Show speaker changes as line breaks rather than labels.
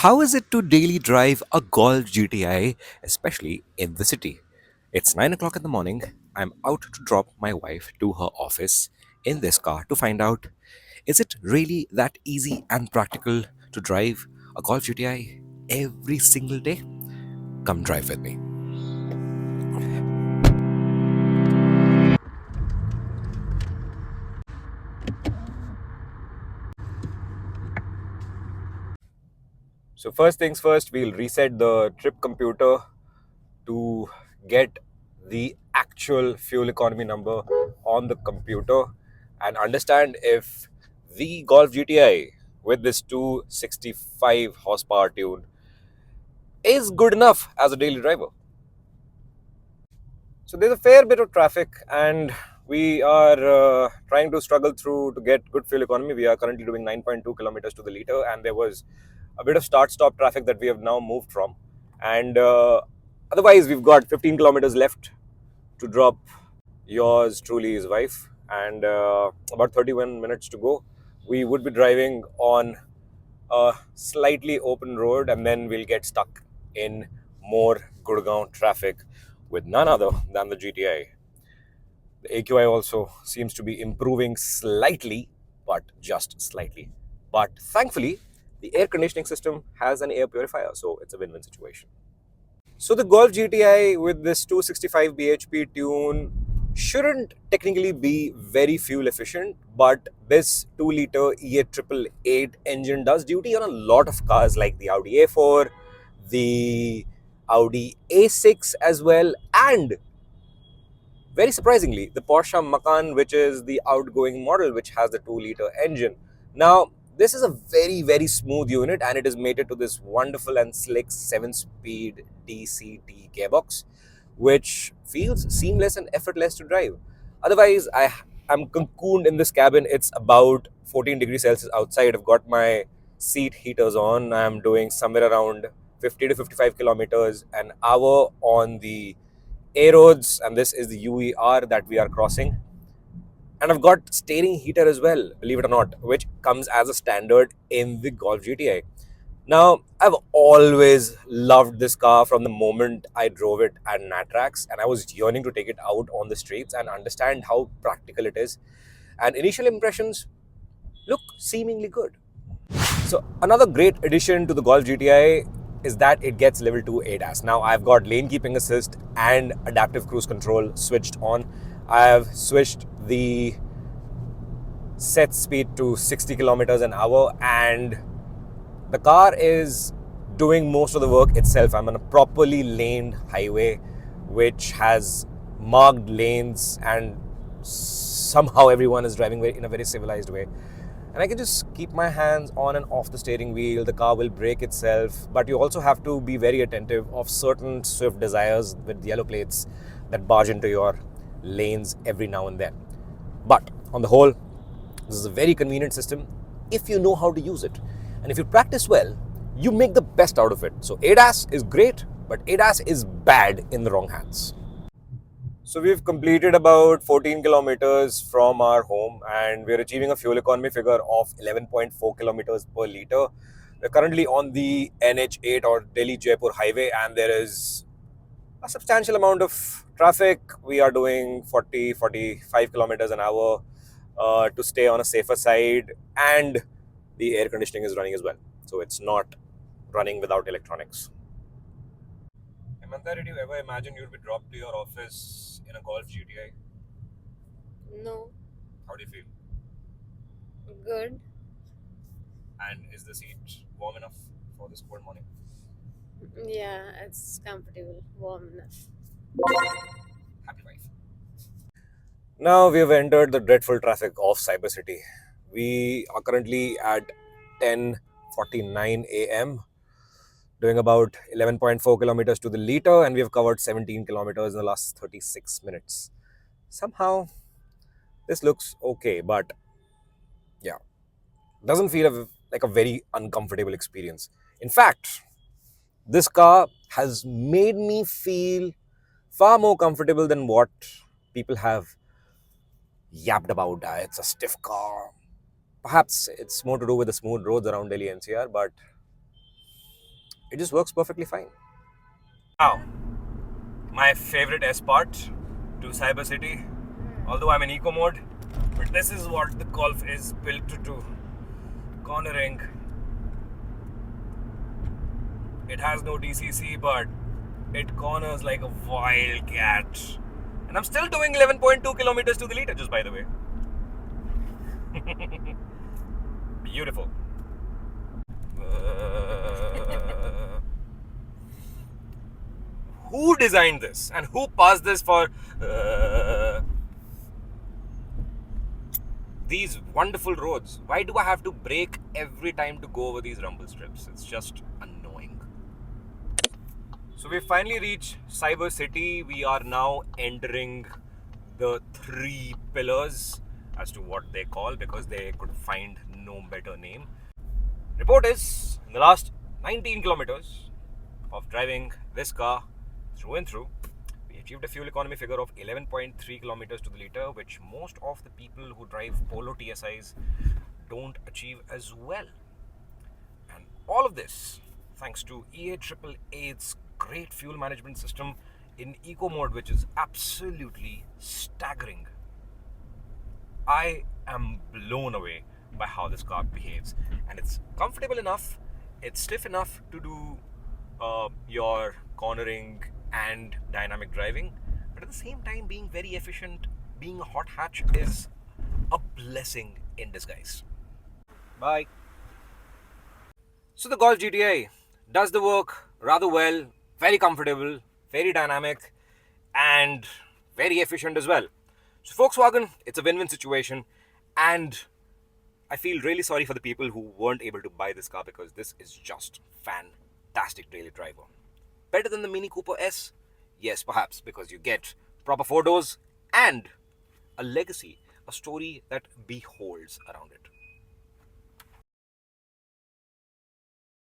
How is it to daily drive a Golf GTI, especially in the city? It's 9 o'clock in the morning. I'm out to drop my wife to her office in this car to find out, is it really that easy and practical to drive a Golf GTI every single day? Come drive with me. So, first things first, we'll reset the trip computer to get the actual fuel economy number on the computer and understand if the Golf GTI with this 265 horsepower tune is good enough as a daily driver. So there's a fair bit of traffic, and we are trying to struggle through to get good fuel economy. We are currently doing 9.2 kilometers to the liter, and there was a bit of start-stop traffic that we have now moved from. And otherwise, we've got 15 kilometers left to drop yours truly his wife, and about 31 minutes to go. We would be driving on a slightly open road, and then we'll get stuck in more Gurgaon traffic with none other than the GTI. The AQI also seems to be improving slightly, but just slightly. But thankfully, the air conditioning system has an air purifier, so it's a win-win situation. So the Golf GTI with this 265 bhp tune shouldn't technically be very fuel efficient, but this 2-liter E888 engine does duty on a lot of cars like the Audi A4, the Audi A6 as well, and very surprisingly, the Porsche Macan, which is the outgoing model, which has the 2-liter engine. Now, this is a very, very smooth unit, and it is mated to this wonderful and slick 7-speed DCT gearbox, which feels seamless and effortless to drive. Otherwise, I'm cocooned in this cabin. It's about 14 degrees Celsius outside. I've got my seat heaters on. I'm doing somewhere around 50 to 55 kilometers an hour on the A roads, and this is the UER that we are crossing. And I've got steering heater as well, believe it or not, which comes as a standard in the Golf GTI. Now, I've always loved this car from the moment I drove it at Natrax, and I was yearning to take it out on the streets and understand how practical it is. And initial impressions look seemingly good. So another great addition to the Golf GTI is that it gets level 2 ADAS. Now I've got lane keeping assist and adaptive cruise control switched on. I have switched the set speed to 60 kilometers an hour, and the car is doing most of the work itself. I'm on a properly laned highway which has marked lanes, and somehow everyone is driving in a very civilized way. And I can just keep my hands on and off the steering wheel. The car will brake itself, but you also have to be very attentive of certain Swift Desires with yellow plates that barge into your lanes every now and then. But on the whole, this is a very convenient system if you know how to use it. And if you practice well, you make the best out of it. So ADAS is great, but ADAS is bad in the wrong hands. So we've completed about 14 kilometers from our home, and we're achieving a fuel economy figure of 11.4 kilometers per liter. We're currently on the NH8 or Delhi-Jaipur highway, and there is a substantial amount of traffic. We are doing 45 kilometers an hour to stay on a safer side, and the air conditioning is running as well. So it's not running without electronics. Samantha, did you ever imagine you'd be dropped to your office in a Golf GTI?
No,
How do you feel?
good.
And is the seat warm enough for this cold morning?
Yeah, it's comfortable, warm enough.
Happy wife. Now we have entered the dreadful traffic of Cyber City. We are currently at 10:49 a.m. doing about 11.4 kilometers to the liter, and we have covered 17 kilometers in the last 36 minutes. Somehow, this looks okay, but yeah, doesn't feel like a very uncomfortable experience. In fact, this car has made me feel far more comfortable than what people have yapped about. It's a stiff car. Perhaps it's more to do with the smooth roads around Delhi NCR, but It just works perfectly fine. Wow, my favorite S part to Cyber City. Although I'm in eco mode, but this is what the Golf is built to do. Cornering. It has no DCC, but it corners like a wildcat. And I'm still doing 11.2 kilometers to the liter, just by the way. Beautiful. Who designed this and who passed this for these wonderful roads? Why do I have to brake every time to go over these rumble strips? It's just annoying. So we finally reached Cyber City. We are now entering the three pillars as to what they call, because they could find no better name. Report is, in the last 19 kilometers of driving this car through and through, we achieved a fuel economy figure of 11.3 kilometers to the liter, which most of the people who drive Polo TSIs don't achieve as well. And all of this thanks to EA888's great fuel management system in eco mode, which is absolutely staggering. I am blown away by how this car behaves, and it's comfortable enough, it's stiff enough to do your cornering and dynamic driving, but at the same time being very efficient. Being a hot hatch is a blessing in disguise. Bye. So the Golf GTI does the work rather well, very comfortable, very dynamic, and very efficient as well. So Volkswagen, it's a win-win situation, and I feel really sorry for the people who weren't able to buy this car, because this is just fantastic daily driver. Better than the Mini Cooper S? Yes, perhaps, because you get proper photos and a legacy, a story that beholds around it.